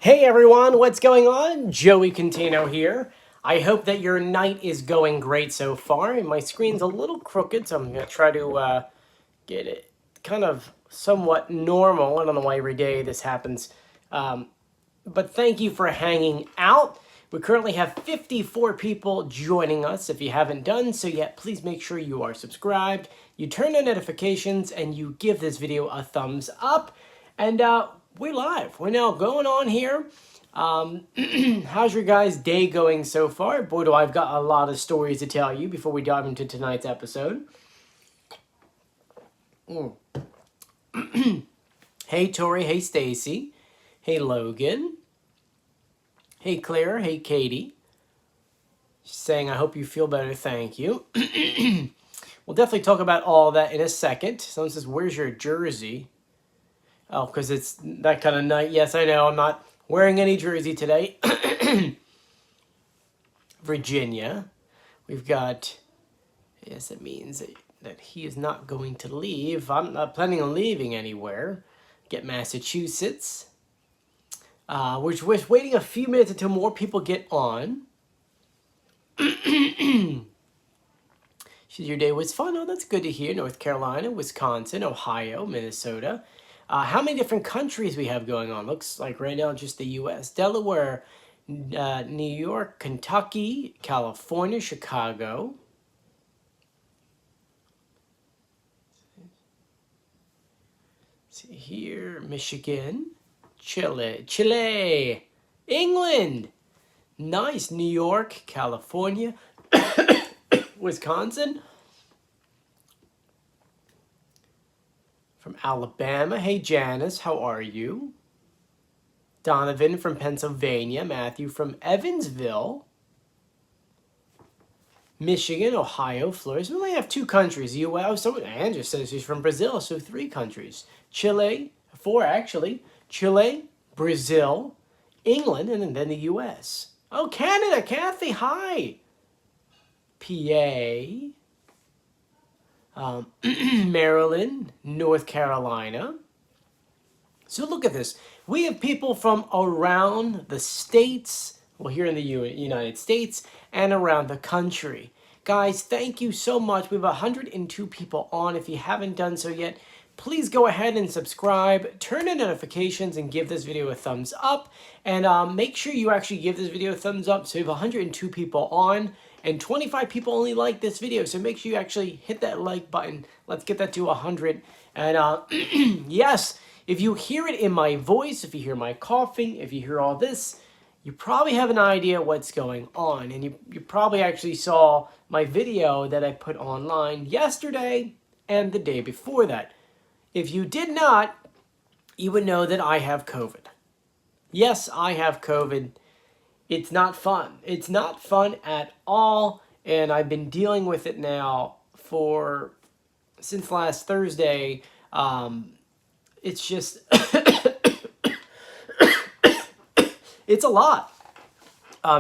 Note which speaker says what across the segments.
Speaker 1: Hey everyone, what's going on? Joey Contino here. I hope that your night is going great so far. My screen's a little crooked, so I'm going to try to get it kind of somewhat normal. I don't know why every day this happens. But thank you for hanging out. We currently have 54 people joining us. If you haven't done so yet, please make sure you are subscribed, you turn on notifications, and you give this video a thumbs up. And we're live. We're now going on here. How's your guys' day going so far? Boy, do I've got a lot of stories to tell you before we dive into tonight's episode. Hey, Tori. Hey, Stacy. Hey, Logan. Hey, Claire. Hey, Katie. She's saying, I hope you feel better. Thank you. We'll definitely talk about all that in a second. Someone says, where's your jersey? Oh, because it's that kind of night. Yes, I know. I'm not wearing any jersey today. Virginia. We've got, yes, it means that he is not going to leave. I'm not planning on leaving anywhere. Get Massachusetts. We're just waiting a few minutes until more people get on. Your day was fun. Oh, that's good to hear. North Carolina, Wisconsin, Ohio, Minnesota. How many different countries we have going on? Looks like right now just the U.S. Delaware, New York, Kentucky, California, Chicago. Let's see here, Michigan, Chile, England. Nice. New York, California, Wisconsin. From Alabama. Hey, Janice, how are you? Donovan from Pennsylvania. Matthew from Evansville. Michigan, Ohio, Florida. So we only have 2 countries. U.S. Anne just says she's from Brazil, so 3 countries. Chile, 4 actually. Chile, Brazil, England, and then the U.S. Oh, Canada, Kathy, hi. PA. Maryland, North Carolina. So look at this. We have people from around the states, well, here in the United States, and around the country. Guys, thank you so much. We have 102 people on. If you haven't done so yet, please go ahead and subscribe, turn on notifications, and give this video a thumbs up. And make sure you actually give this video a thumbs up. So we have 102 people on, and 25 people only like this video. So make sure you actually hit that like button. Let's get that to 100. And yes, if you hear it in my voice, if you hear my coughing, if you hear all this, you probably have an idea what's going on. And you probably actually saw my video that I put online yesterday and the day before that. If you did not, you would know that I have COVID. Yes, I have COVID. It's not fun. It's not fun at all. And I've been dealing with it now since last Thursday. It's just, it's a lot.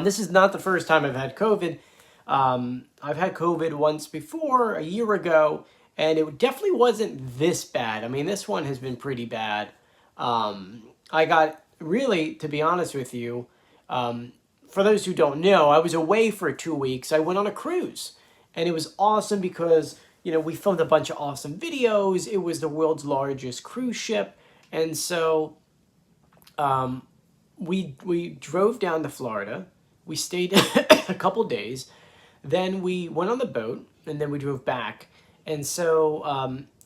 Speaker 1: This is not the first time I've had COVID. I've had COVID once before, a year ago, and it definitely wasn't this bad. I mean, this one has been pretty bad. I got, really, to be honest with you, for those who don't know, I was away for 2 weeks. I went on a cruise, and it was awesome because, we filmed a bunch of awesome videos. It was the world's largest cruise ship, and so we drove down to Florida. We stayed a couple days. Then we went on the boat, and then we drove back. And so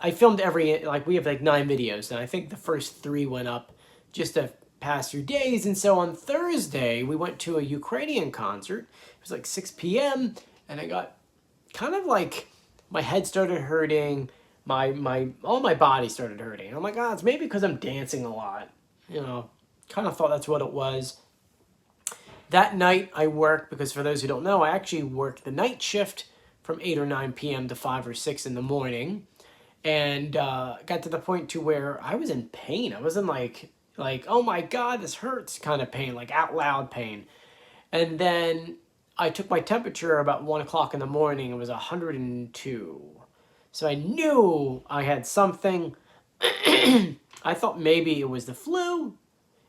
Speaker 1: I filmed we have 9 videos, and I think the first 3 went up just to pass through days. And so on Thursday, we went to a Ukrainian concert. It was 6 p.m., and I got kind of my head started hurting, all my body started hurting. And I'm like, it's maybe because I'm dancing a lot. Kind of thought that's what it was. That night I worked, because for those who don't know, I actually worked the night shift from 8 or 9 p.m. to 5 or 6 in the morning. And got to the point to where I was in pain. I wasn't like, oh my God, this hurts kind of pain, out loud pain. And then I took my temperature about 1 o'clock in the morning. It was 102. So I knew I had something. I thought maybe it was the flu.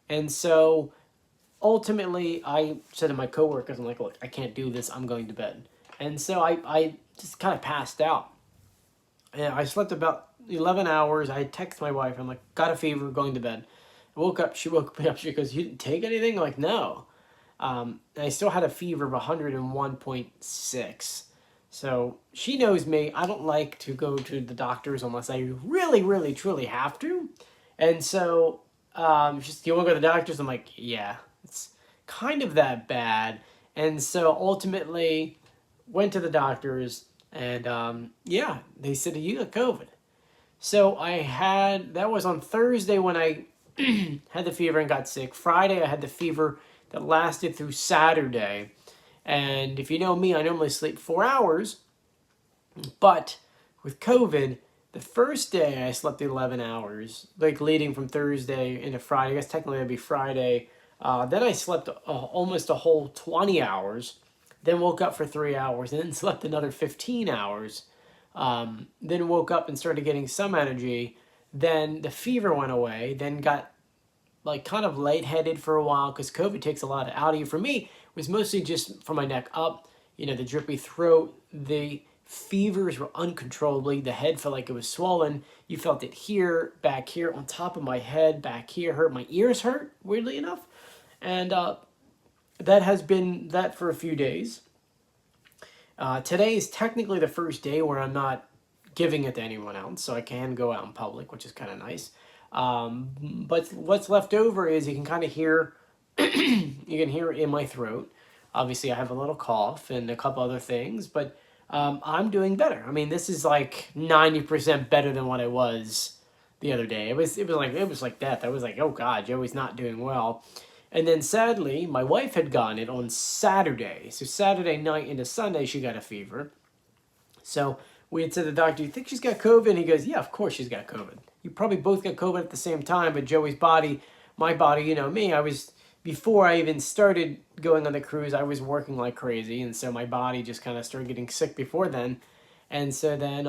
Speaker 1: And so ultimately, I said to my coworkers, I'm like, look, I can't do this. I'm going to bed. And so I just kind of passed out. And I slept about 11 hours. I texted my wife. I'm like, got a fever, going to bed. I woke up. She woke me up. She goes, you didn't take anything? I'm like, no. And I still had a fever of 101.6. So she knows me. I don't like to go to the doctors unless I really, really, truly have to. And so she's, do you want to go to the doctors? I'm like, yeah, it's kind of that bad. And so ultimately went to the doctors and yeah, they said, you got COVID. So that was on Thursday when I had the fever and got sick. Friday, I had the fever that lasted through Saturday. And if you know me, I normally sleep 4 hours. But with COVID, the first day I slept 11 hours, like leading from Thursday into Friday. I guess technically that'd be Friday. Then I slept almost a whole 20 hours. Then woke up for 3 hours and then slept another 15 hours. Then woke up and started getting some energy. Then the fever went away. Then got like kind of lightheaded for a while because COVID takes a lot out of you. For me, it was mostly just from my neck up, the drippy throat, the fevers were uncontrollably, the head felt like it was swollen. You felt it here, back here, on top of my head, back here, hurt. My ears hurt, weirdly enough. And that has been that for a few days. Today is technically the first day where I'm not giving it to anyone else, so I can go out in public, which is kind of nice. But what's left over is you can kind of hear, you can hear it in my throat. Obviously, I have a little cough and a couple other things, but I'm doing better. I mean, this is like 90% better than what I was the other day. It was like death. I was like, oh God, Joey's not doing well. And then sadly, my wife had gotten it on Saturday. So Saturday night into Sunday, she got a fever. So we had said to the doctor, you think she's got COVID? And he goes, yeah, of course she's got COVID. You probably both got COVID at the same time, but Joey's body, my body, me, before I even started going on the cruise, I was working like crazy. And so my body just kind of started getting sick before then. And so then,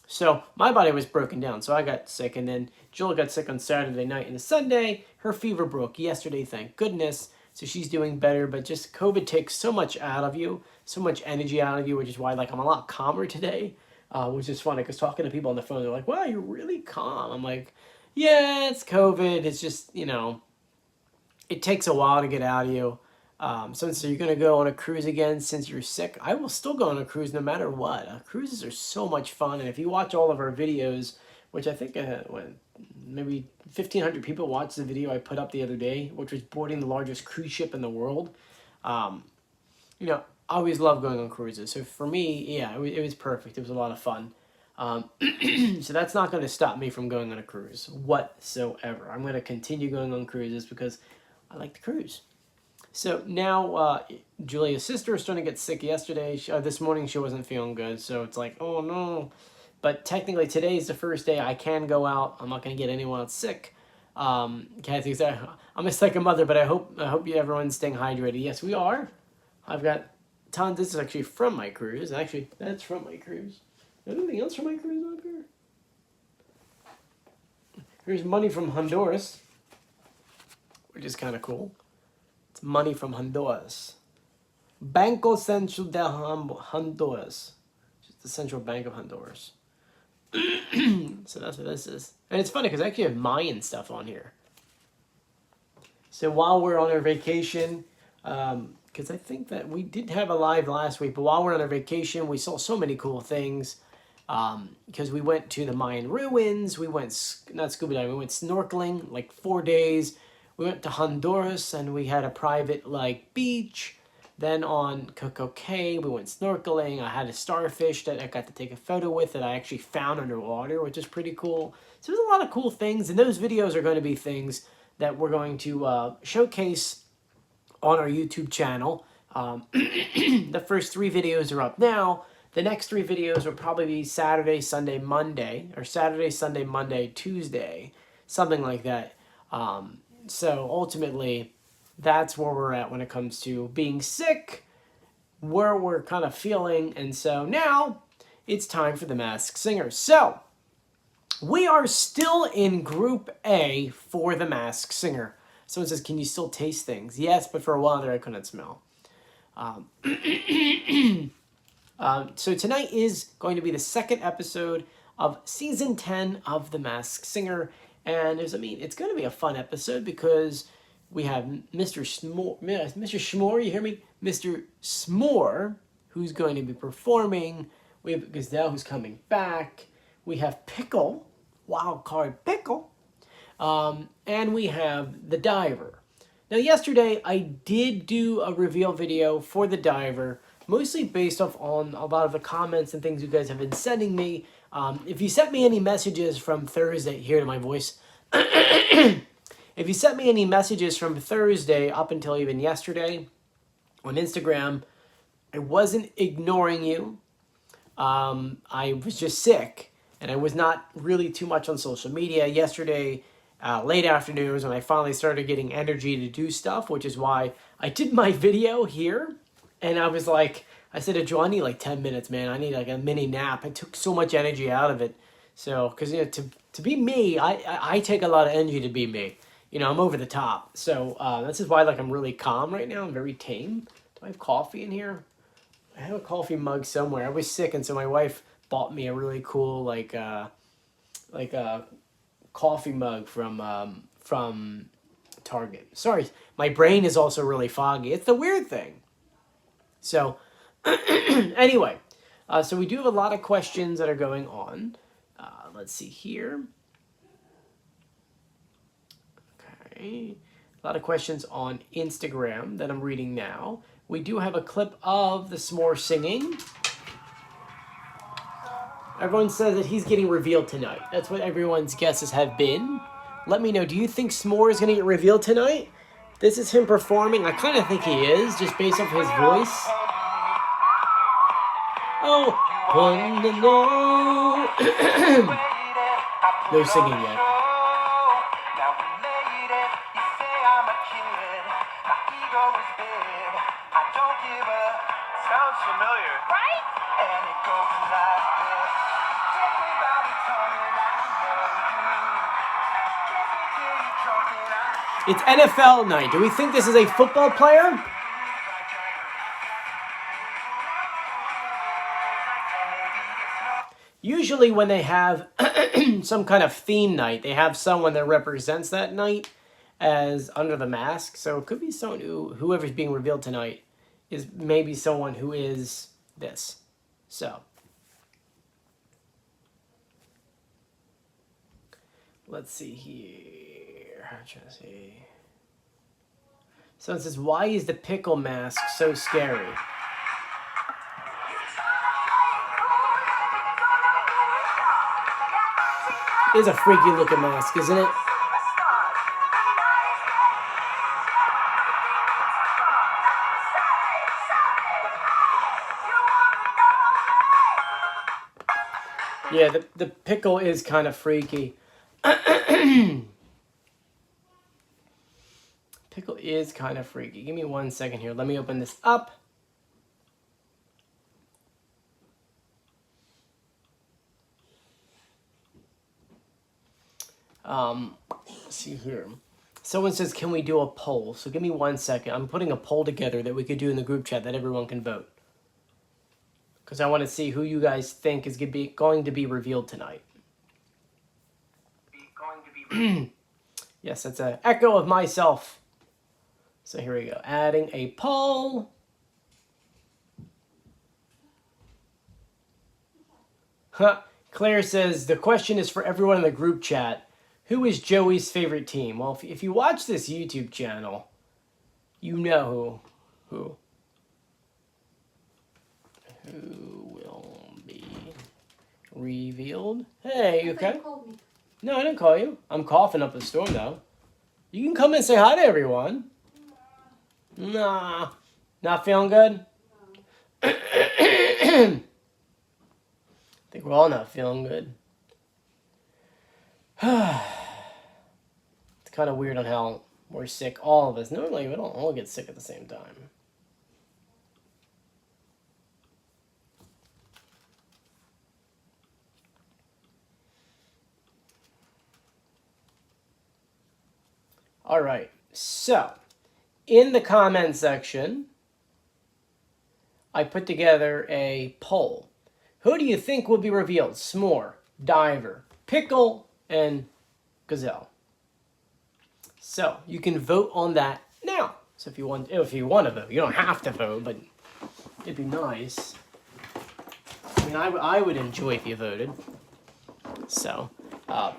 Speaker 1: so my body was broken down. So I got sick. And then Jill got sick on Saturday night and Sunday. Her fever broke yesterday, thank goodness. So she's doing better. But just COVID takes so much out of you, so much energy out of you, which is why I'm a lot calmer today. Which is funny because talking to people on the phone, they're like, wow, you're really calm. I'm like, yeah, it's COVID. It's just, it takes a while to get out of you. So you're going to go on a cruise again since you're sick. I will still go on a cruise no matter what. Cruises are so much fun. And if you watch all of our videos, which I think maybe 1,500 people watched the video I put up the other day, which was boarding the largest cruise ship in the world. I always love going on cruises. So for me, yeah, it was perfect. It was a lot of fun. So that's not going to stop me from going on a cruise whatsoever. I'm going to continue going on cruises because I like to cruise. So now Julia's sister was starting to get sick yesterday. This morning she wasn't feeling good. So it's like, oh no. But technically today is the first day I can go out. I'm not going to get anyone else sick. Kathy said, I'm a second mother, but I hope everyone's staying hydrated. Yes, we are. I've got tons. This is actually from my cruise. Actually, that's from my cruise. Anything else from my cruise up here? Here's money from Honduras, which is kind of cool. It's money from Honduras. Banco Central de Honduras. It's the Central Bank of Honduras. So that's what this is. And it's funny because I actually have Mayan stuff on here. So while we're on our vacation, because I think that we did have a live last week, but while we're on our vacation, we saw so many cool things. Because we went to the Mayan ruins, we went, not scuba diving, we went snorkeling, like 4 days. We went to Honduras and we had a private beach. Then on Coco Cay, we went snorkeling. I had a starfish that I got to take a photo with that I actually found underwater, which is pretty cool. So there's a lot of cool things, and those videos are going to be things that we're going to showcase on our YouTube channel. The first 3 videos are up now. The next 3 videos will probably be Saturday, Sunday, Monday, or Saturday, Sunday, Monday, Tuesday, something like that. So ultimately, that's where we're at when it comes to being sick, where we're kind of feeling. And so now it's time for the Masked Singer. So we are still in Group A for the Masked Singer. Someone says, can you still taste things? Yes, but for a while there I couldn't smell. So tonight is going to be the second episode of season 10 of The Masked Singer. And it's going to be a fun episode because we have Mr. Smore, you hear me? Mr. Smore, who's going to be performing. We have Gazelle, who's coming back. We have Pickle, wild card Pickle. And we have the Diver. Now, yesterday I did do a reveal video for the Diver, mostly based off on a lot of the comments and things you guys have been sending me. If you sent me any messages from Thursday, hear my voice. If you sent me any messages from Thursday up until even yesterday on Instagram, I wasn't ignoring you. I was just sick, and I was not really too much on social media. Yesterday, late afternoon was when I finally started getting energy to do stuff, which is why I did my video here. And I was like, I said to Joe, I need like 10 minutes, man. I need like a mini nap. I took so much energy out of it. So, because, to be me, I take a lot of energy to be me. I'm over the top. So, this is why, like, I'm really calm right now. I'm very tame. Do I have coffee in here? I have a coffee mug somewhere. I was sick, and so my wife bought me a really cool, like a coffee mug from Target. Sorry, my brain is also really foggy. It's the weird thing. So, anyway, so we do have a lot of questions that are going on. Let's see here. Okay, a lot of questions on Instagram that I'm reading now. We do have a clip of the Smore Singing. Everyone says that he's getting revealed tonight. That's what everyone's guesses have been. Let me know, do you think S'more is going to get revealed tonight? This is him performing. I kind of think he is, just based off his voice. Oh, no singing yet.
Speaker 2: Sounds familiar. Right? And it goes like this. Take me by the tongue and I know you. Kiss me till you're drunk and I
Speaker 1: It's NFL night. Do we think this is a football player? Usually when they have some kind of theme night, they have someone that represents that night as under the mask. So it could be someone whoever's being revealed tonight is maybe someone who is this. So let's see here. I'm trying to see. So it says, why is the pickle mask so scary? It is a freaky looking mask, isn't it? Yeah, the pickle is kind of freaky. Pickle is kind of freaky. Give me 1 second here. Let me open this up. Let's see here. Someone says, can we do a poll? So give me 1 second. I'm putting a poll together that we could do in the group chat that everyone can vote. Because I want to see who you guys think is going to be revealed tonight. Yes, that's an echo of myself. So here we go. Adding a poll. Claire says, the question is for everyone in the group chat. Who is Joey's favorite team? Well, if you watch this YouTube channel, you know who will be revealed. Hey, you okay? No, I didn't call you. I'm coughing up a storm, though. You can come and say hi to everyone. Nah. Not feeling good? No. I think we're all not feeling good. It's kind of weird on how we're sick, all of us. Normally, we don't all get sick at the same time. All right. So, in the comment section, I put together a poll. Who do you think will be revealed? S'more, Diver, Pickle, and Gazelle. So you can vote on that now. So if you want to vote, you don't have to vote, but it'd be nice. I mean, I would enjoy if you voted. So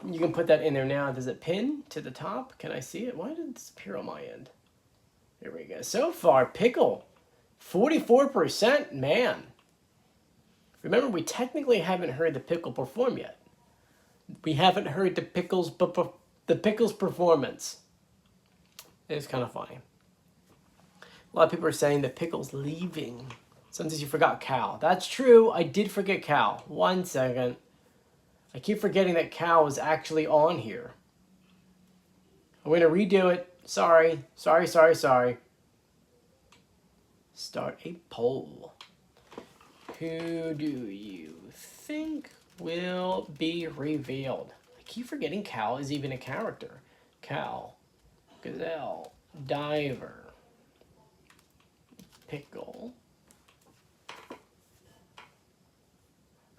Speaker 1: you can put that in there now. Does it pin to the top? Can I see it? Why did it disappear on my end? There we go. So far, Pickle, 44%. Man, remember we technically haven't heard the Pickle perform yet. We haven't heard the Pickle's performance. It's kind of funny. A lot of people are saying that Pickle's leaving. Sometimes you forgot Cal. That's true. I did forget Cal. 1 second. I keep forgetting that Cal was actually on here. I'm going to redo it. Sorry. Sorry. Start a poll. Who do you think will be revealed? I keep forgetting Cal is even a character. Cal, Gazelle, Diver, Pickle.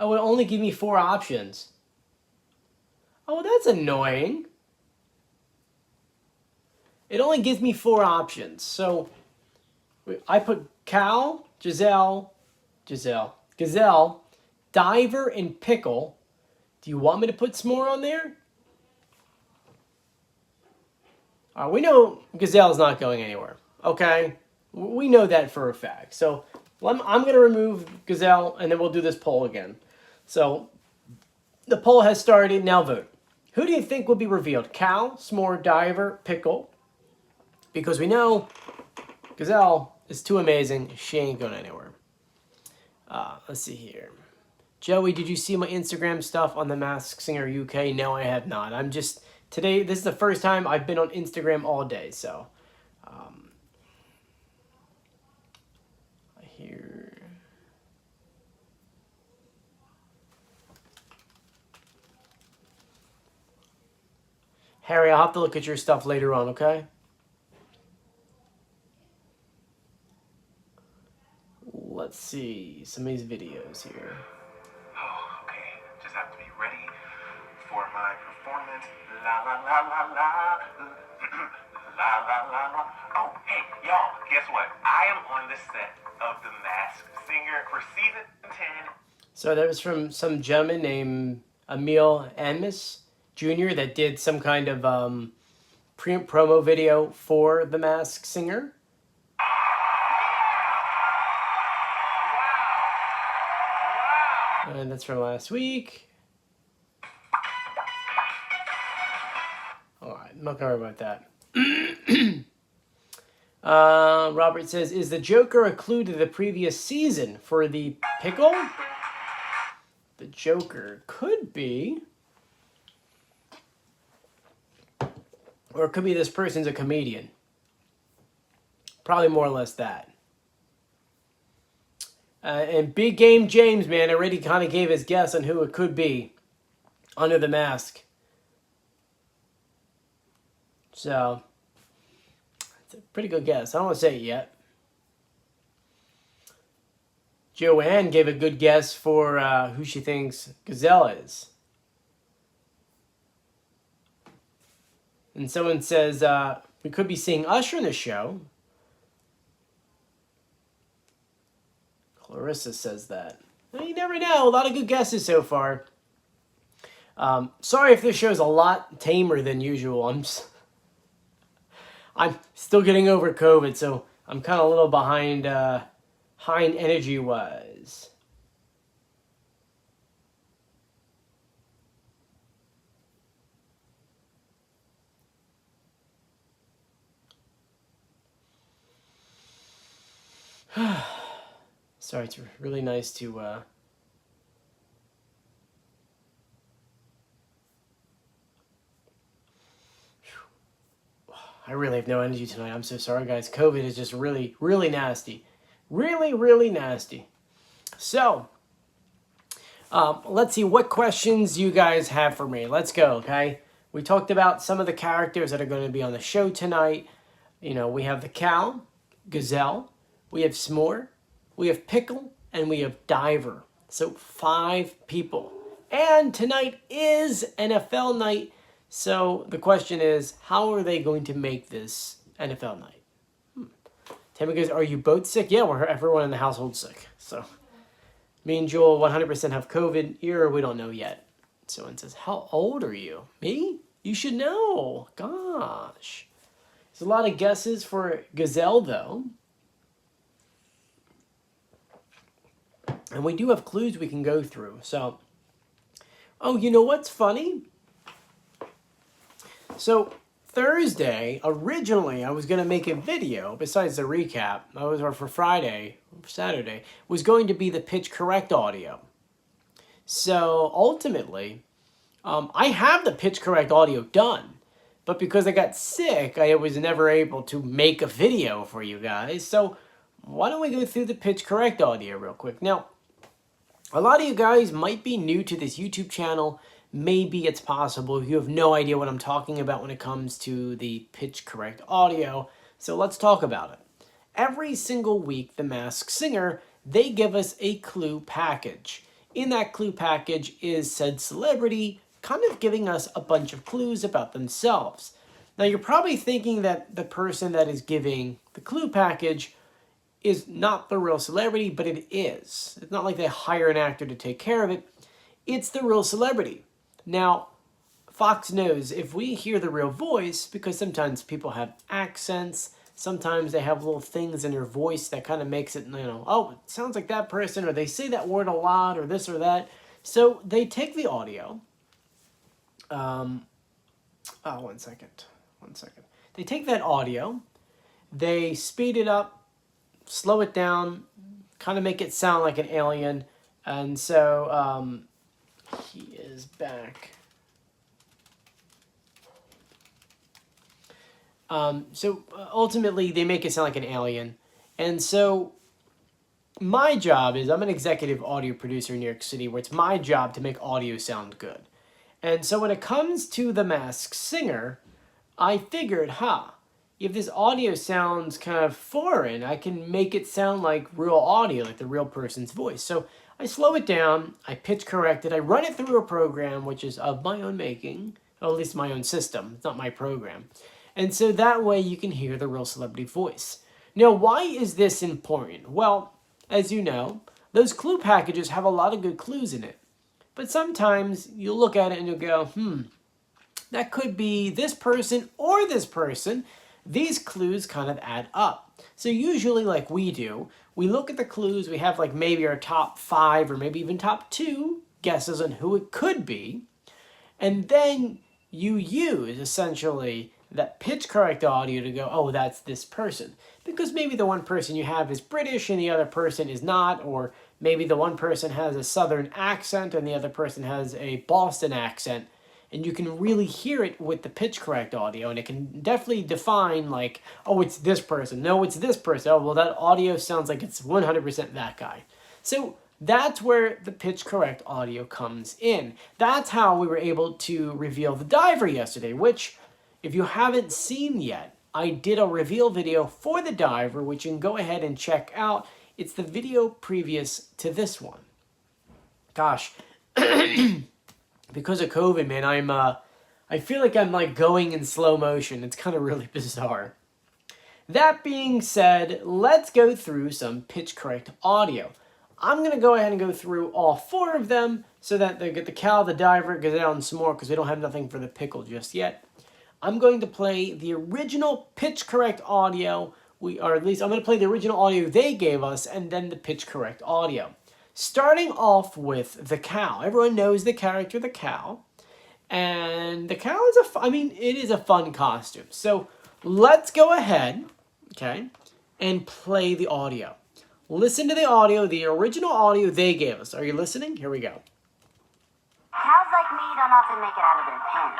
Speaker 1: Oh, it only give me 4 options. Oh, that's annoying. It only gives me 4 options. So I put Cal, Gazelle, Diver, and Pickle. Do you want me to put S'more on there? We know Gazelle's not going anywhere. Okay? We know that for a fact. So I'm going to remove Gazelle, and then we'll do this poll again. So the poll has started. Now vote. Who do you think will be revealed? Cal, S'more, Diver, Pickle. Because we know Gazelle is too amazing. She ain't going anywhere. Let's see here. Joey, did you see my Instagram stuff on the Masked Singer UK? No, I have not. Today, this is the first time I've been on Instagram all day, so. I hear. Harry, I'll have to look at your stuff later on, okay? Let's see some of these videos here.
Speaker 2: Oh, okay. Just have to be ready for my performance. La la la la la. La la la la. Oh, hey, y'all, guess what? I am on the set of The Masked Singer for season 10.
Speaker 1: So that was from some gentleman named Emil Amos Jr. that did some kind of promo video for The Masked Singer. And that's from last week. All right, I'm not gonna worry about that. Robert says, is the Joker a clue to the previous season for the Pickle? The Joker could be. Or it could be this person's a comedian. Probably more or less that. And Big Game James, man, already kind of gave his guess on who it could be under the mask. So, it's a pretty good guess. I don't want to say it yet. Joanne gave a good guess for who she thinks Gazelle is. And someone says we could be seeing Usher in the show. Clarissa says that. Well, you never know. A lot of good guesses so far. Sorry if this show's a lot tamer than usual. I'm still getting over COVID, so I'm kind of a little behind energy-wise. Sorry, it's really nice to I really have no energy tonight. I'm so sorry, guys. COVID is just really, really nasty. Really, really nasty. So, let's see what questions you guys have for me. Let's go, okay? We talked about some of the characters that are going to be on the show tonight. we have the cow, gazelle, we have Smore, we have pickle, and we have diver. So 5 people. And tonight is NFL night. So the question is, how are they going to make this NFL night? Tammy goes, are you both sick? Yeah, everyone in the household sick. So me and Joel 100% have COVID. Here, we don't know yet. Someone says, how old are you? Me? You should know. Gosh. There's a lot of guesses for gazelle, though. And we do have clues we can go through. So, oh, you know what's funny? So Thursday, originally, I was going to make a video, besides the recap, for Friday, Saturday, was going to be the pitch correct audio. So ultimately, I have the pitch correct audio done, but because I got sick, I was never able to make a video for you guys. So why don't we go through the pitch correct audio real quick? Now, a lot of you guys might be new to this YouTube channel. Maybe it's possible you have no idea what I'm talking about when it comes to the pitch correct audio. So let's talk about it. Every single week, the Masked Singer, they give us a clue package. In that clue package is said celebrity kind of giving us a bunch of clues about themselves. Now you're probably thinking that the person that is giving the clue package is not the real celebrity, but it is. It's not like they hire an actor to take care of it. It's the real celebrity. Now, Fox knows if we hear the real voice, because sometimes people have accents, sometimes they have little things in their voice that kind of makes it, oh, it sounds like that person, or they say that word a lot, or this or that. So they take the audio. One second. They take that audio, they speed it up, slow it down, kind of make it sound like an alien. And so he is back. Ultimately, they make it sound like an alien. And so my job is, I'm an executive audio producer in New York City, where it's my job to make audio sound good. And so when it comes to the Masked Singer, I figured, if this audio sounds kind of foreign, I can make it sound like real audio, like the real person's voice. So I slow it down, I pitch correct it, I run it through a program, which is of my own making, or at least my own system, it's not my program. And so that way you can hear the real celebrity voice. Now, why is this important? Well, as you know, those clue packages have a lot of good clues in it. But sometimes you'll look at it and you'll go, that could be this person or this person. These clues kind of add up. So usually, like we do, we look at the clues, we have like maybe our top 5 or maybe even top 2 guesses on who it could be. And then you use essentially that pitch correct audio to go, oh, that's this person. Because maybe the one person you have is British and the other person is not, or maybe the one person has a Southern accent and the other person has a Boston accent. And you can really hear it with the pitch correct audio, and it can definitely define like, oh, it's this person. No, it's this person. Oh, well, that audio sounds like it's 100% that guy. So that's where the pitch correct audio comes in. That's how we were able to reveal the diver yesterday, which, if you haven't seen yet, I did a reveal video for the diver, which you can go ahead and check out. It's the video previous to this one. Gosh. Because of COVID, man, I feel like I'm like going in slow motion. It's kind of really bizarre. That being said, let's go through some pitch correct audio. I'm going to go ahead and go through all 4 of them so that they get the cow, the diver, gazelle, and Smore, because we don't have nothing for the pickle just yet. I'm going to play the original pitch correct audio, or at least I'm going to play the original audio they gave us, and then the pitch correct audio. Starting off with the cow. Everyone knows the character, the cow. And the cow is it is a fun costume. So let's go ahead, okay, and play the audio. Listen to the audio, the original audio they gave us. Are you listening? Here we go.
Speaker 3: Cows like me don't often make it out of their pen.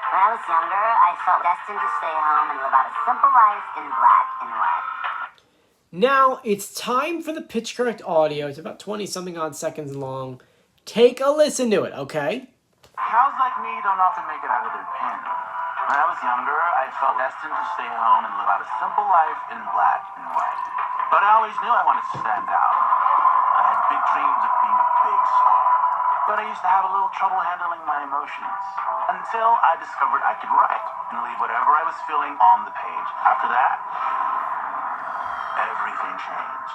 Speaker 3: When I was younger, I felt destined to stay home and live out a simple life in black and white.
Speaker 1: Now, it's time for the pitch correct audio. It's about 20-something odd seconds long. Take a listen to it, okay?
Speaker 2: Cows like me don't often make it out of their pen. When I was younger, I felt destined to stay home and live out a simple life in black and white. But I always knew I wanted to stand out. I had big dreams of being a big star. But I used to have a little trouble handling my emotions. Until I discovered I could write and leave whatever I was feeling on the page. After that, everything changed.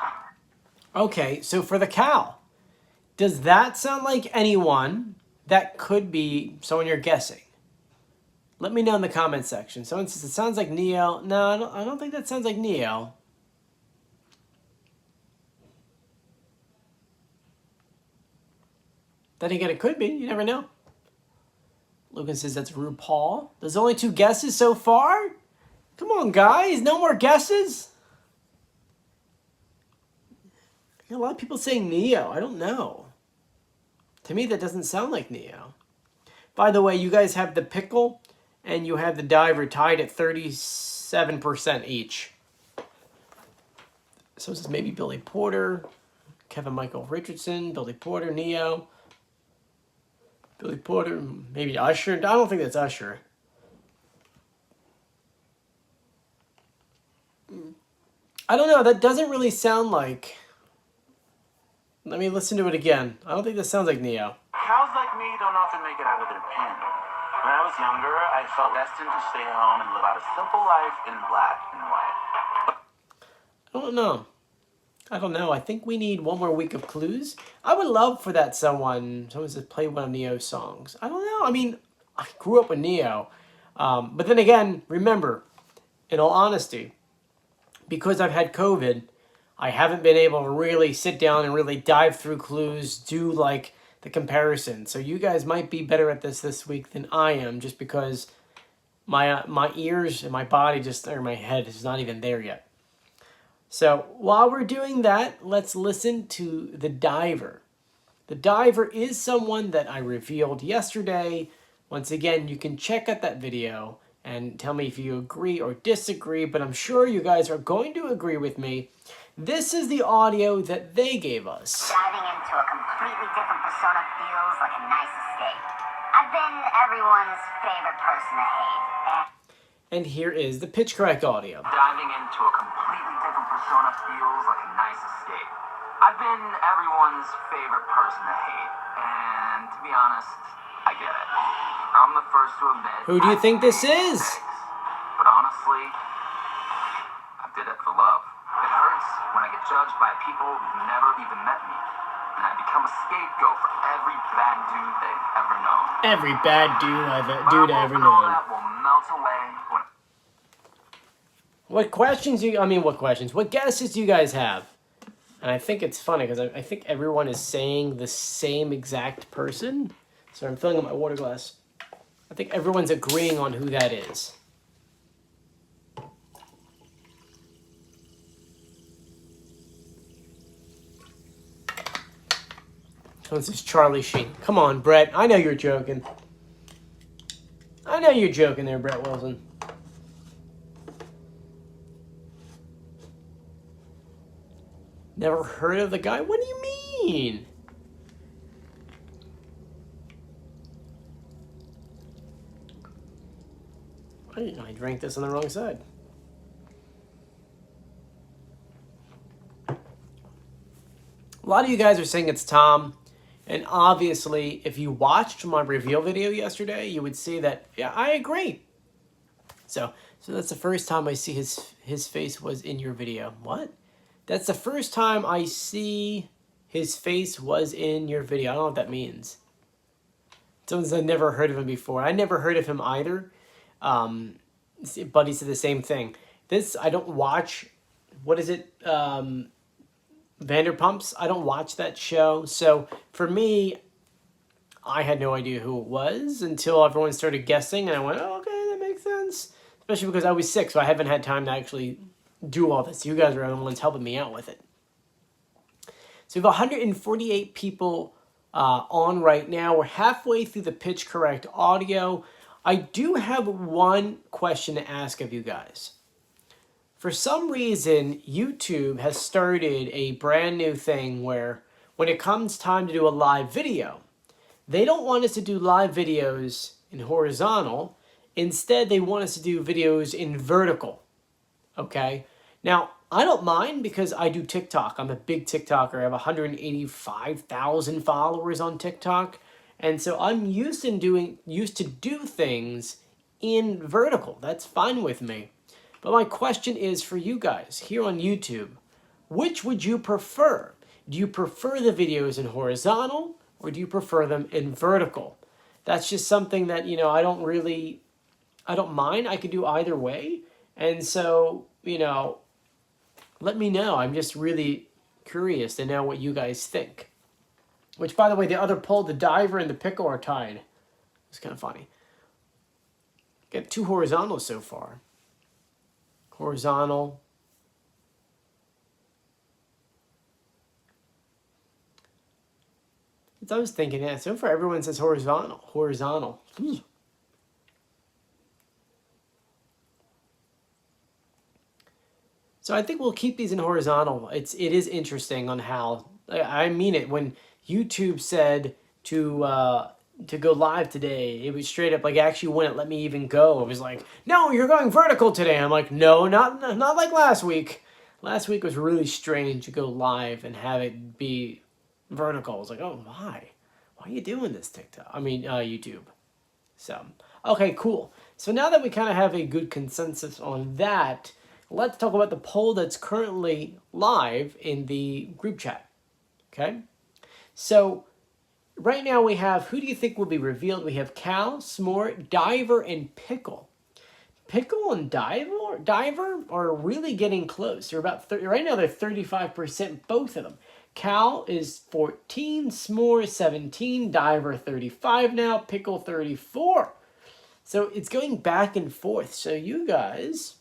Speaker 1: Okay, so for the cow, does that sound like anyone that could be someone you're guessing? Let me know in the comment section. Someone says it sounds like Neo. No, I don't think that sounds like Neo. Then again, it could be. You never know. Logan says that's RuPaul. There's only 2 guesses so far? Come on, guys. No more guesses? A lot of people saying Neo. I don't know. To me, that doesn't sound like Neo. By the way, you guys have the pickle and you have the diver tied at 37% each. So this is maybe Billy Porter, Kevin Michael Richardson, Billy Porter, Neo. Billy Porter, maybe Usher. I don't think that's Usher. I don't know. That doesn't really sound like... Let me listen to it again. I don't think that sounds like Neo.
Speaker 2: Cows like me don't often make it out of their pen. When I was younger, I felt destined to stay home and live out a simple life in black and white.
Speaker 1: I don't know. I think we need one more week of clues. I would love for that someone to play one of Neo's songs. I don't know. I mean, I grew up with Neo. But then again, remember, in all honesty, because I've had COVID, I haven't been able to really sit down and really dive through clues, do like the comparison. So you guys might be better at this week than I am, just because my ears and my body or my head is not even there yet. So while we're doing that, let's listen to the diver. The diver is someone that I revealed yesterday. Once again, you can check out that video and tell me if you agree or disagree, but I'm sure you guys are going to agree with me. This is the audio that they gave us.
Speaker 3: Diving into a completely different persona feels like a nice escape. I've been everyone's favorite person to hate.
Speaker 1: And here is the pitch correct audio.
Speaker 2: Diving into a completely different persona feels like a nice escape. I've been everyone's favorite person to hate, and to be honest, I get it. I'm the first to admit.
Speaker 1: Who do you think this is?
Speaker 2: But honestly, I did it for love. It hurts when I get judged by people who've never even met me, and I become a scapegoat for every bad dude they've ever known.
Speaker 1: Every bad dude I've ever
Speaker 2: All
Speaker 1: known.
Speaker 2: that will melt away when...
Speaker 1: What guesses do you guys have? And I think it's funny because I think everyone is saying the same exact person. So I'm filling up my water glass. I think everyone's agreeing on who that is. So this is Charlie Sheen. Come on, Brett. I know you're joking. I know you're joking there, Brett Wilson. Never heard of the guy? What do you mean? I drank this on the wrong side. A lot of you guys are saying it's Tom. And obviously, if you watched my reveal video yesterday, you would see that, yeah, I agree. So that's the first time I see his face was in your video. What? That's the first time I see his face was in your video. I don't know what that means. Someone said, I've never heard of him before. I never heard of him either. Buddy said the same thing. I don't watch, what is it? Vanderpumps. I don't watch that show. So for me, I had no idea who it was until everyone started guessing. And I went, oh, okay, that makes sense. Especially because I was sick, so I haven't had time to actually do all this. You guys are the ones helping me out with it. So we have 148 people on right now. We're halfway through the pitch correct audio. I do have one question to ask of you guys. For some reason, YouTube has started a brand new thing where when it comes time to do a live video, they don't want us to do live videos in horizontal. Instead, they want us to do videos in vertical, okay? Now, I don't mind because I do TikTok. I'm a big TikToker. I have 185,000 followers on TikTok. And so I'm used to do things in vertical. That's fine with me. But my question is for you guys here on YouTube, which would you prefer? Do you prefer the videos in horizontal or do you prefer them in vertical? That's just something that, I don't mind. I could do either way. And so, let me know. I'm just really curious to know what you guys think. Which, by the way, the other poll, the diver and the pickle are tied. It's kind of funny. Got 2 horizontals so far. Horizontal. I was thinking, yeah, so far everyone says horizontal. Horizontal. So I think we'll keep these in horizontal. It is interesting on how, I mean it, when YouTube said to go live today, it was straight up like, actually wouldn't let me even go. It was like, no, you're going vertical today. I'm like, no, not like last week. Last week was really strange to go live and have it be vertical. I was like, oh, why? Why are you doing this, TikTok? YouTube. So, okay, cool. So now that we kind of have a good consensus on that, let's talk about the poll that's currently live in the group chat. Okay? So right now we have, who do you think will be revealed? We have Cal, S'more, Diver, and Pickle. Pickle and Diver are really getting close. They're about right now they're 35%, both of them. Cal is 14, S'more 17, Diver 35 now, Pickle 34. So it's going back and forth. So you guys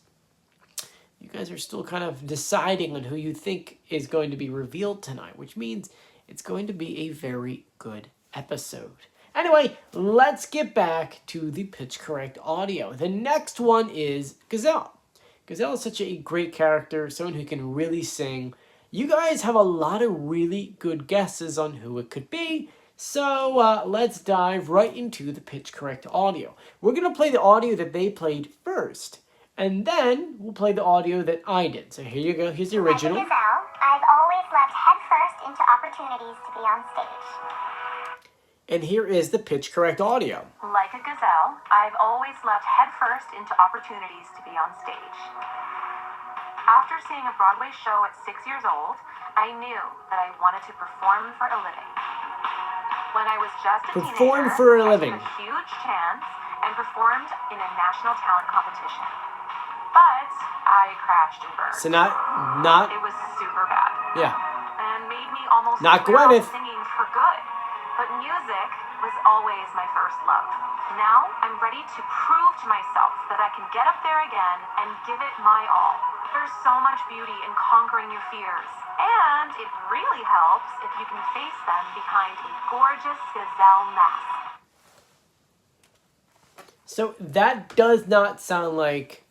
Speaker 1: are still kind of deciding on who you think is going to be revealed tonight, which means it's going to be a very good episode. Anyway, let's get back to the pitch correct audio. The next one is Gazelle. Gazelle is such a great character, someone who can really sing. You guys have a lot of really good guesses on who it could be. So let's dive right into the pitch correct audio. We're going to play the audio that they played first. And then we'll play the audio that I did. So here you go. Here's the original.
Speaker 3: Like a gazelle, I've always leapt headfirst into opportunities to be on stage.
Speaker 1: And here is the pitch correct audio.
Speaker 4: Like a gazelle, I've always leapt headfirst into opportunities to be on stage. After seeing a Broadway show at 6 years old, I knew that I wanted to perform for a living. When I was just a
Speaker 1: Perform
Speaker 4: teenager,
Speaker 1: for a
Speaker 4: I
Speaker 1: living.
Speaker 4: took a huge chance and performed in a national talent competition. But I crashed and burned.
Speaker 1: So not
Speaker 4: It was super bad.
Speaker 1: yeah.
Speaker 4: And made me almost
Speaker 1: Not
Speaker 4: quit off
Speaker 1: Gwyneth.
Speaker 4: singing for good. But music was always my first love. Now I'm ready to prove to myself that I can get up there again and give it my all. There's so much beauty in conquering your fears. And it really helps if you can face them behind a gorgeous gazelle mask.
Speaker 1: So that does not sound like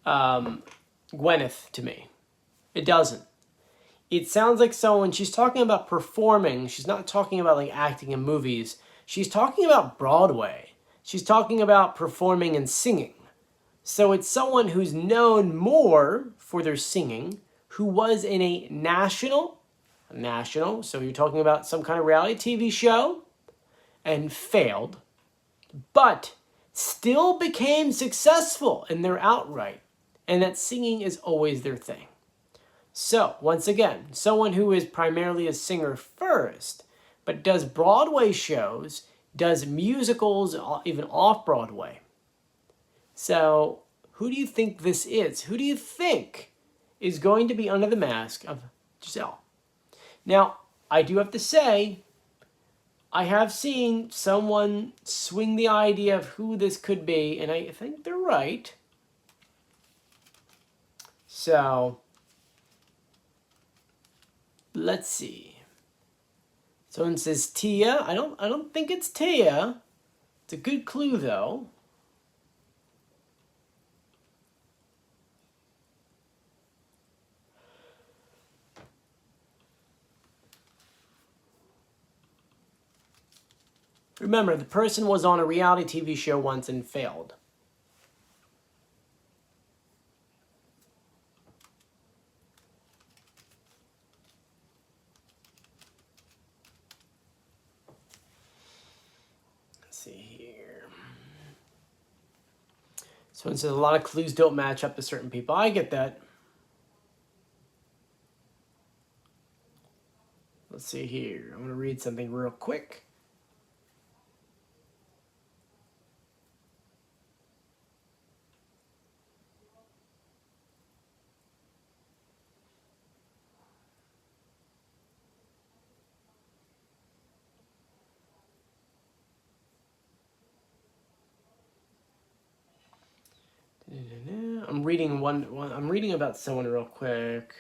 Speaker 1: Gwyneth to me. It doesn't. It sounds like someone, she's talking about performing. She's not talking about like acting in movies. She's talking about Broadway. She's talking about performing and singing. So it's someone who's known more for their singing, who was in a national, so you're talking about some kind of reality TV show, and failed, but still became successful in their outright, and that singing is always their thing. So, once again, someone who is primarily a singer first, but does Broadway shows, does musicals, even off-Broadway. So, who do you think this is? Who do you think is going to be under the mask of Giselle? Now, I do have to say, I have seen someone swing the idea of who this could be, and I think they're right. So, let's see. Someone says Tia. I don't think it's Tia. It's a good clue though. Remember, the person was on a reality TV show once and failed. see here. So it says a lot of clues don't match up to certain people. I get that. Let's see here. I'm going to read something real quick. I'm reading one. I'm reading about someone real quick.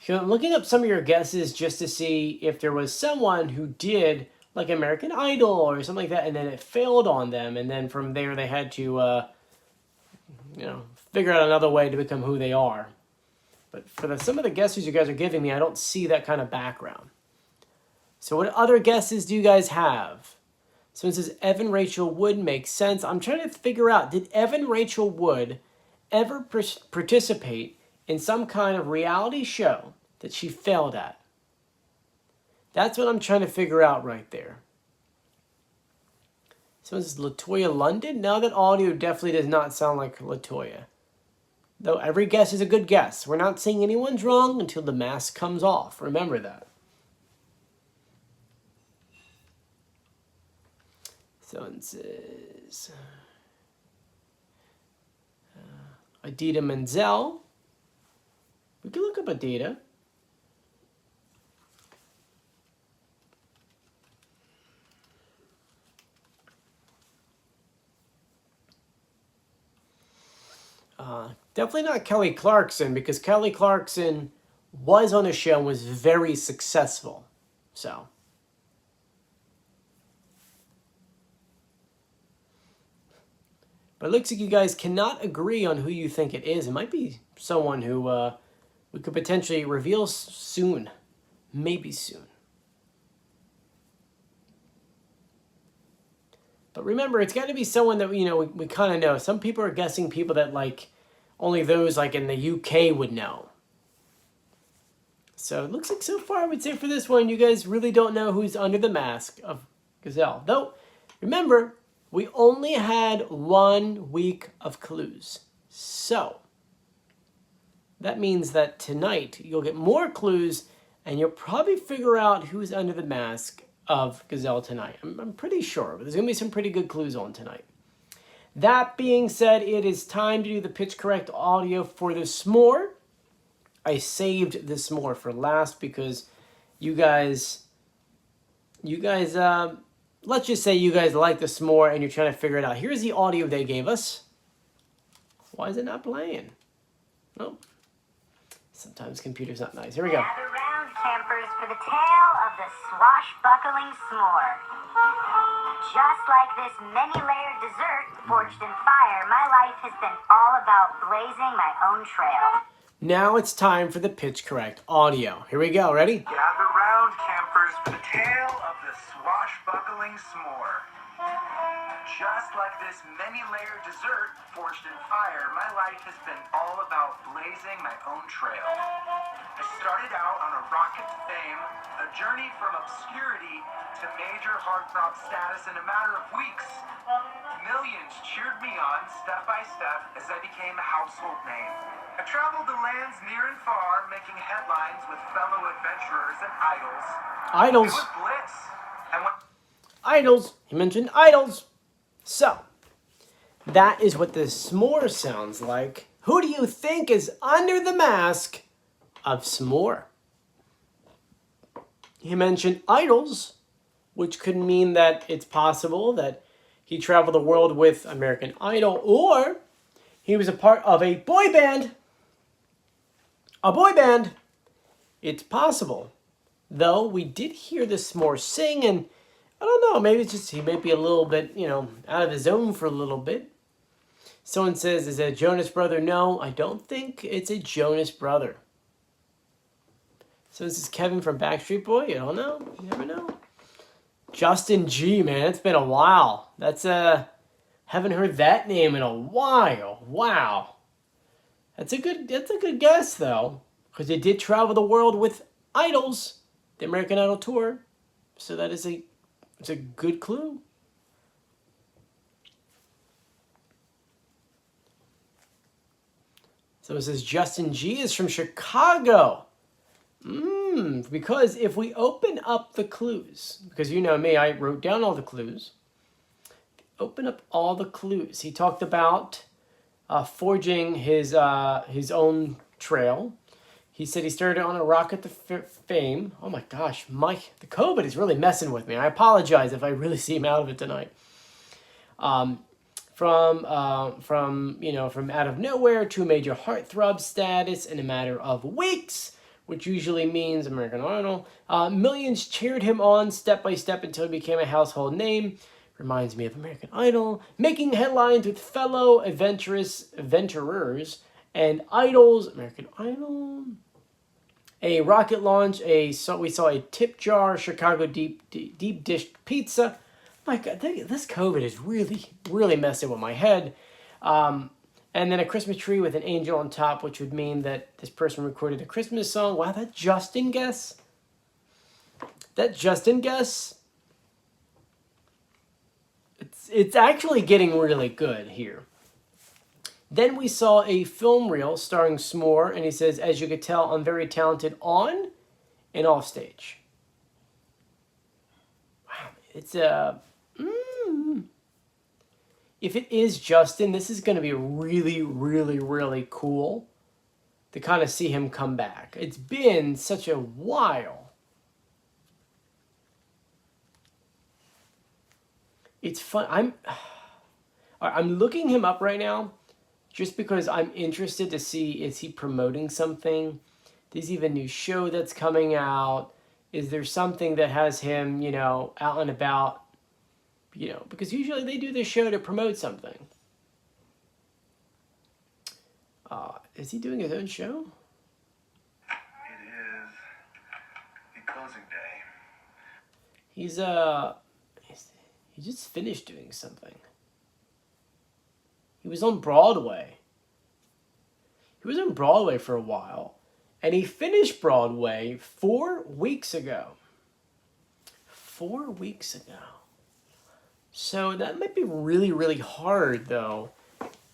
Speaker 1: So I'm looking up some of your guesses just to see if there was someone who did like American Idol or something like that, and then it failed on them, and then from there they had to, figure out another way to become who they are. But for some of the guesses you guys are giving me, I don't see that kind of background. So what other guesses do you guys have? So it says Evan Rachel Wood makes sense. I'm trying to figure out, did Evan Rachel Wood ever participate in some kind of reality show that she failed at? That's what I'm trying to figure out right there. So this is LaToya London. Now that audio definitely does not sound like LaToya. Though every guess is a good guess. We're not saying anyone's wrong until the mask comes off. Remember that. So it says Adita Menzel. We can look up Adita. Definitely not Kelly Clarkson, because Kelly Clarkson was on a show and was very successful. So. But it looks like you guys cannot agree on who you think it is. It might be someone who we could potentially reveal soon. Maybe soon. But remember, it's got to be someone that we kind of know. Some people are guessing people that like only those like in the UK would know. So it looks like so far I would say for this one, you guys really don't know who's under the mask of Gazelle. Though, remember, we only had 1 week of clues. So that means that tonight you'll get more clues and you'll probably figure out who's under the mask of Gazelle tonight. I'm pretty sure, but there's going to be some pretty good clues on tonight. That being said, it is time to do the pitch correct audio for the s'more. I saved the s'more for last because you guys, let's just say you guys like the s'more and you're trying to figure it out. Here's the audio they gave us. Why is it not playing? Oh, sometimes computer's not nice. Here we go.
Speaker 3: Gather round, campers, for the tale of the swashbuckling s'more. Just like this many-layered dessert forged in fire, my life has been all about blazing my own trail.
Speaker 1: Now it's time for the pitch correct audio. Here we go. Ready?
Speaker 2: Gather round, campers, for the tale of the swashbuckling s'more. Just like this many-layered dessert forged in fire, my life has been all about blazing my own trail. I started out on a rocket to fame, a journey from obscurity to major heartthrob status in a matter of weeks. Millions cheered me on step by step as I became a household name. I traveled the lands near and far, making headlines with fellow adventurers and idols.
Speaker 1: Idols.
Speaker 2: It was bliss. And when
Speaker 1: Idols. He mentioned idols. So, that is what the s'more sounds like. Who do you think is under the mask of s'more? He mentioned idols, which could mean that it's possible that he traveled the world with American Idol, or he was a part of a boy band. A boy band. It's possible. Though we did hear the s'more sing, and I don't know, maybe it's just he may be a little bit, out of his zone for a little bit. Someone says, is it a Jonas brother? No, I don't think it's a Jonas brother. So this is Kevin from Backstreet Boy. You don't know. You never know. Justin G, man, it's been a while. That's haven't heard that name in a while. Wow. That's a good guess though. because they did travel the world with idols, the American Idol tour. So that is it's a good clue. So it says Justin G is from Chicago. Because if we open up the clues, because you know me, I wrote down all the clues. Open up all the clues. He talked about forging his own trail. He said he started on a rocket to fame. Oh my gosh, Mike, the COVID is really messing with me. I apologize if I really seem out of it tonight. From out of nowhere to a major heartthrob status in a matter of weeks, which usually means American Idol. Millions cheered him on step by step until he became a household name. Reminds me of American Idol. Making headlines with fellow adventurers and idols. American Idol. A rocket launch. We saw a tip jar. Chicago deep dish pizza. My God, this COVID is really, really messing with my head. And then a Christmas tree with an angel on top, which would mean that this person recorded a Christmas song. Wow, that Justin guess. It's actually getting really good here. Then we saw a film reel starring Smore, and he says, as you could tell, I'm very talented on and off stage. Wow, it's if it is Justin, this is going to be really, really, really cool to kind of see him come back. It's been such a while. It's fun. I'm looking him up right now just because I'm interested to see, is he promoting something? Does he have a new show that's coming out? Is there something that has him, out and about? Because usually they do this show to promote something. Is he doing his own show?
Speaker 2: It is the closing day.
Speaker 1: He just finished doing something. He was on Broadway. He was on Broadway for a while. And he finished Broadway 4 weeks ago. 4 weeks ago. So that might be really, really hard, though,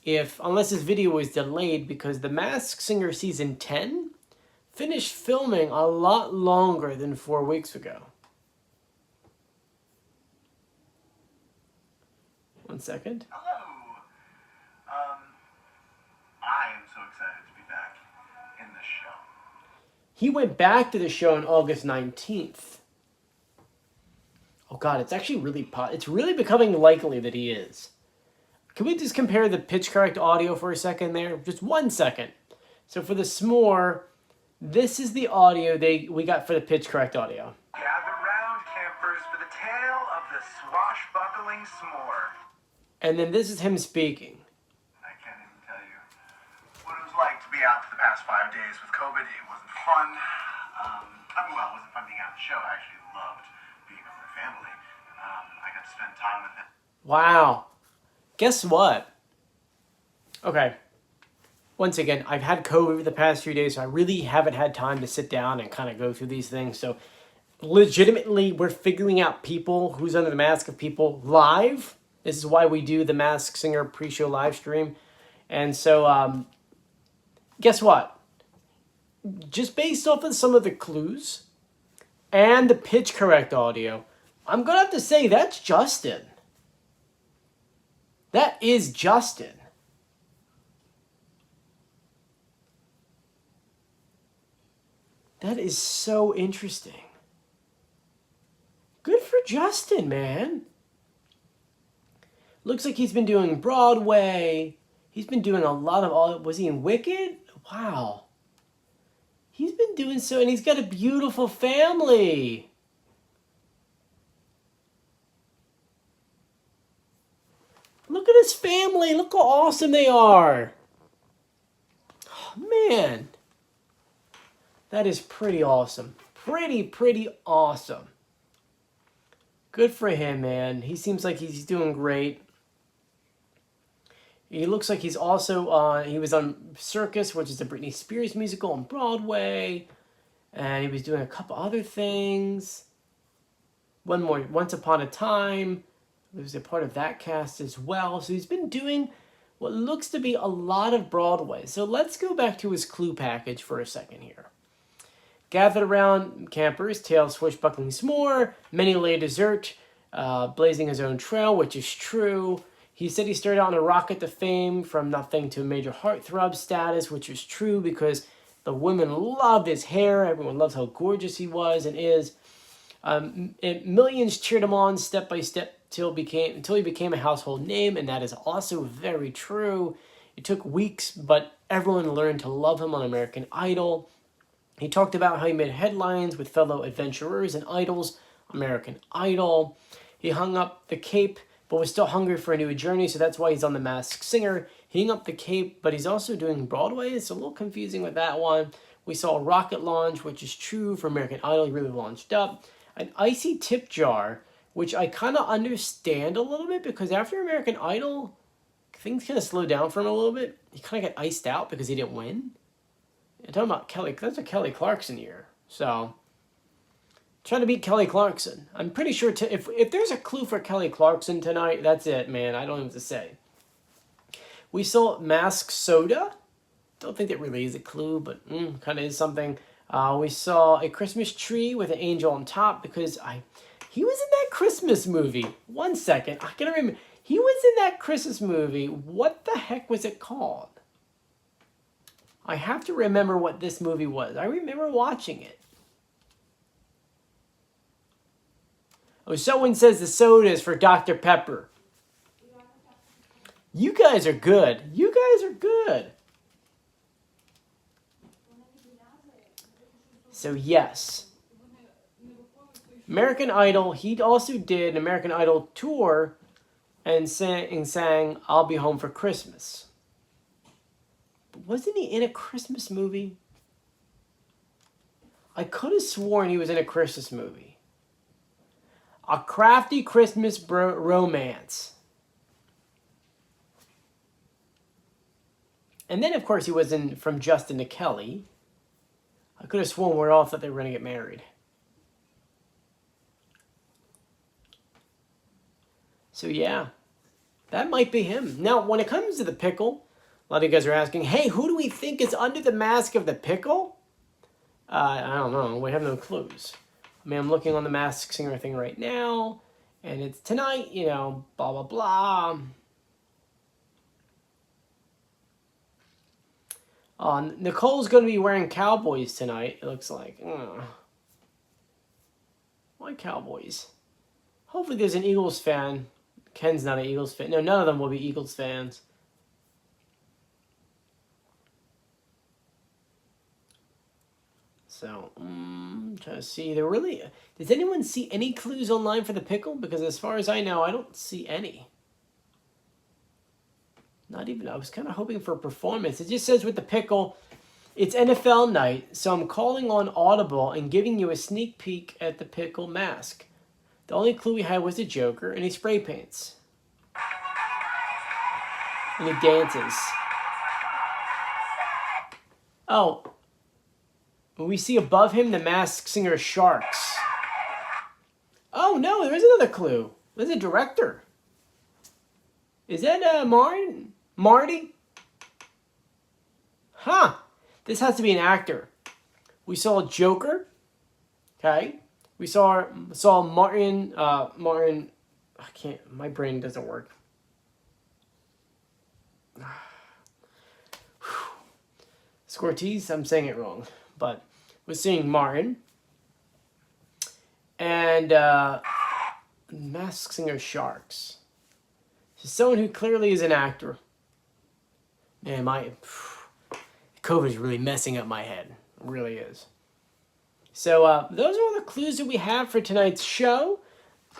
Speaker 1: unless this video was delayed, because The Masked Singer Season 10 finished filming a lot longer than 4 weeks ago. 1 second.
Speaker 2: Hello. I am so excited to be back in the show.
Speaker 1: He went back to the show on August 19th. Oh God, it's actually it's really becoming likely that he is. Can we just compare the pitch correct audio for a second there? Just 1 second. So for the Smore, this is the audio we got for the pitch correct audio.
Speaker 2: Gather round, campers, for the tale of the swashbuckling s'more.
Speaker 1: And then this is him speaking.
Speaker 2: I can't even tell you what it was like to be out for the past 5 days with COVID. It wasn't fun. It wasn't fun being out of the show. I actually loved being with my family. I got to spend time with them.
Speaker 1: Wow. Guess what? Okay. Once again, I've had COVID the past few days, so I really haven't had time to sit down and kind of go through these things. So legitimately, we're figuring out people, who's under the mask of people, live. This is why we do the Masked Singer pre-show live stream. And so, guess what? Just based off of some of the clues and the pitch correct audio, I'm going to have to say that's Justin. That is Justin. That is so interesting. Good for Justin, man. Looks like he's been doing Broadway. He's been doing a lot of was he in Wicked? Wow. He's been doing so, and he's got a beautiful family. Look at his family. Look how awesome they are. Oh, man. That is pretty awesome. Pretty awesome. Good for him, man. He seems like he's doing great. He looks like he's also on, he was on Circus, which is a Britney Spears musical on Broadway. And he was doing a couple other things. One more, Once Upon a Time. He was a part of that cast as well. So he's been doing what looks to be a lot of Broadway. So let's go back to his clue package for a second here. Gathered around campers, tale swashbuckling s'more, many lay dessert, blazing his own trail, which is true. He said he started out on a rocket to fame from nothing to a major heartthrob status, which is true because the women loved his hair. Everyone loves how gorgeous he was and is. And millions cheered him on step by step until he became a household name, and that is also very true. It took weeks, but everyone learned to love him on American Idol. He talked about how he made headlines with fellow adventurers and idols, American Idol. He hung up the cape, but was still hungry for a new journey, so that's why he's on The Masked Singer. He hung up the cape, but he's also doing Broadway. It's a little confusing with that one. We saw a rocket launch, which is true for American Idol. He really launched up. An icy tip jar, which I kind of understand a little bit, because after American Idol, things kind of slowed down for him a little bit. He kind of got iced out because he didn't win. I'm talking about Kelly, that's a Kelly Clarkson year. So, trying to beat Kelly Clarkson. I'm pretty sure if there's a clue for Kelly Clarkson tonight, that's it, man. I don't have to say. We saw Mask Soda. Don't think that really is a clue, but kind of is something. We saw a Christmas tree with an angel on top because he was in that Christmas movie. One second, I gotta remember. He was in that Christmas movie. What the heck was it called? I have to remember what this movie was. I remember watching it. Oh, someone says the soda is for Dr. Pepper. You guys are good. You guys are good. So yes. American Idol, he also did an American Idol tour and sang I'll Be Home for Christmas. But wasn't he in a Christmas movie? I could have sworn he was in a Christmas movie. A Crafty Christmas Romance. And then, of course, he was in From Justin to Kelly. I could have sworn we all thought they were going to get married. So, yeah. That might be him. Now, when it comes to the pickle, a lot of you guys are asking, hey, who do we think is under the mask of the pickle? I don't know. We have no clues. I mean, I'm looking on the Masked Singer thing right now, and it's tonight, you know, blah, blah, blah. Nicole's going to be wearing Cowboys tonight, it looks like. Why Cowboys? Hopefully there's an Eagles fan. Ken's not an Eagles fan. No, none of them will be Eagles fans. So, I'm trying to see. Does anyone see any clues online for the pickle? Because as far as I know, I don't see any. Not even, I was kind of hoping for a performance. It just says with the pickle, it's NFL night, so I'm calling on Audible and giving you a sneak peek at the pickle mask. The only clue we had was the Joker, and he spray paints. And he dances. Oh. We see above him the Masked Singer sharks. Oh no, there is another clue. There's a director. Is that Marty? Huh. This has to be an actor. We saw Joker. Okay. We saw Martin. I can't. My brain doesn't work. Scortese. I'm saying it wrong, but we're seeing Martin and Masked Singer sharks. So someone who clearly is an actor. Man, COVID is really messing up my head. It really is. So those are all the clues that we have for tonight's show.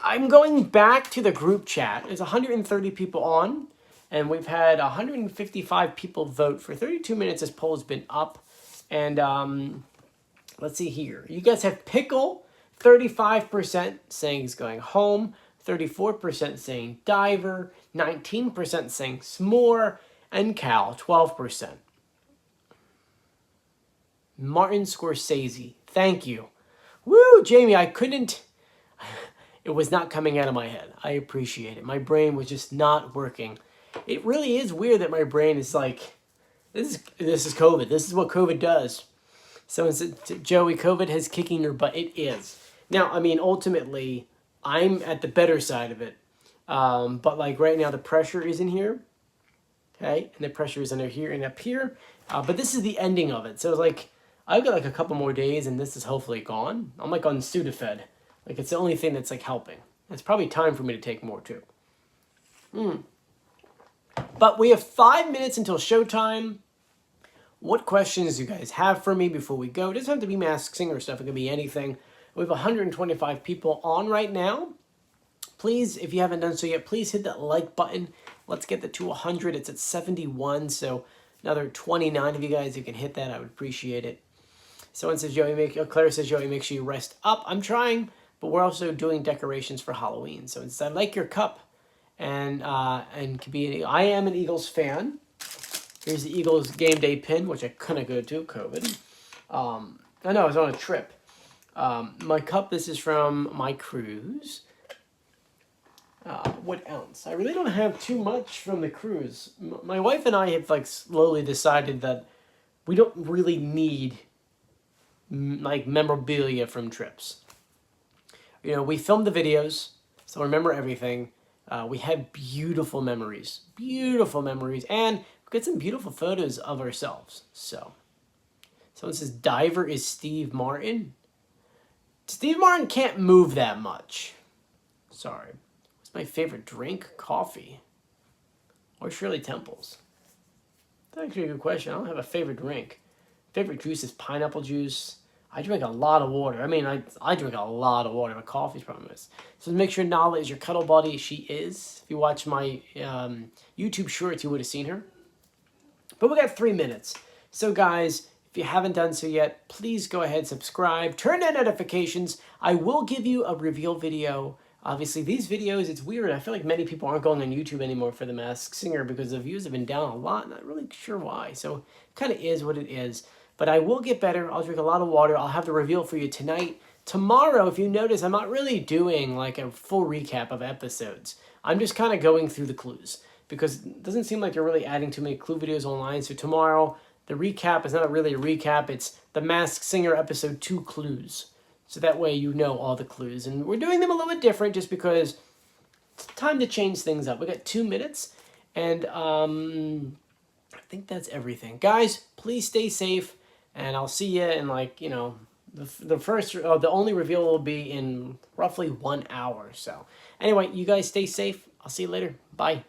Speaker 1: I'm going back to the group chat. There's 130 people on, and we've had 155 people vote for 32 minutes. This poll has been up. And let's see here. You guys have Pickle, 35% saying he's going home. 34% saying diver, 19% saying s'more, and Cal, 12%. Martin Scorsese, thank you. Woo, Jamie, I couldn't, it was not coming out of my head. I appreciate it. My brain was just not working. It really is weird that my brain is like, this is COVID. This is what COVID does. Someone said, Joey, COVID has kicking your butt. It is. Now, I mean, ultimately, I'm at the better side of it. But like right now, the pressure is in here. Okay, and the pressure is under here and up here. But this is the ending of it. So it's like, I've got like a couple more days and this is hopefully gone. I'm like on Sudafed. Like it's the only thing that's like helping. It's probably time for me to take more too. But we have 5 minutes until showtime. What questions do you guys have for me before we go? It doesn't have to be Masked Singer stuff. It can be anything. We have 125 people on right now. Please, if you haven't done so yet, please hit that like button. Let's get that to 100. It's at 71, so another 29 of you guys who can hit that. I would appreciate it. Someone says, Claire says, Joey, make sure you rest up. I'm trying, but we're also doing decorations for Halloween. So instead, like your cup and can be I am an Eagles fan. Here's the Eagles game day pin, which I couldn't go to, COVID. I know, I was on a trip. My cup, this is from my cruise. What else? I really don't have too much from the cruise. My wife and I have like slowly decided that we don't really need like memorabilia from trips. You know, we filmed the videos, so remember everything. We had beautiful memories, and we got some beautiful photos of ourselves. So, someone says diver is Steve Martin. Steve Martin can't move that much. Sorry. What's my favorite drink? Coffee. Or Shirley Temples? That's actually a good question. I don't have a favorite drink. Favorite juice is pineapple juice. I drink a lot of water. I mean, I drink a lot of water, but coffee's probably is. So make sure Nala is your cuddle buddy. She is. If you watch my YouTube shorts, you would have seen her. But we got 3 minutes. So guys, if you haven't done so yet, please go ahead, subscribe, turn on notifications. I will give you a reveal video. Obviously, these videos, it's weird. I feel like many people aren't going on YouTube anymore for The Masked Singer because the views have been down a lot. Not really sure why. So it kind of is what it is. But I will get better. I'll drink a lot of water. I'll have the reveal for you tonight. Tomorrow, if you notice, I'm not really doing like a full recap of episodes. I'm just kind of going through the clues because it doesn't seem like they're really adding too many clue videos online. So tomorrow, the recap is not really a recap. It's The Masked Singer episode 2 clues. So that way you know all the clues. And we're doing them a little bit different just because it's time to change things up. We got 2 minutes. And I think that's everything. Guys, please stay safe. And I'll see you in like, you know, the only reveal will be in roughly 1 hour. So anyway, you guys stay safe. I'll see you later. Bye.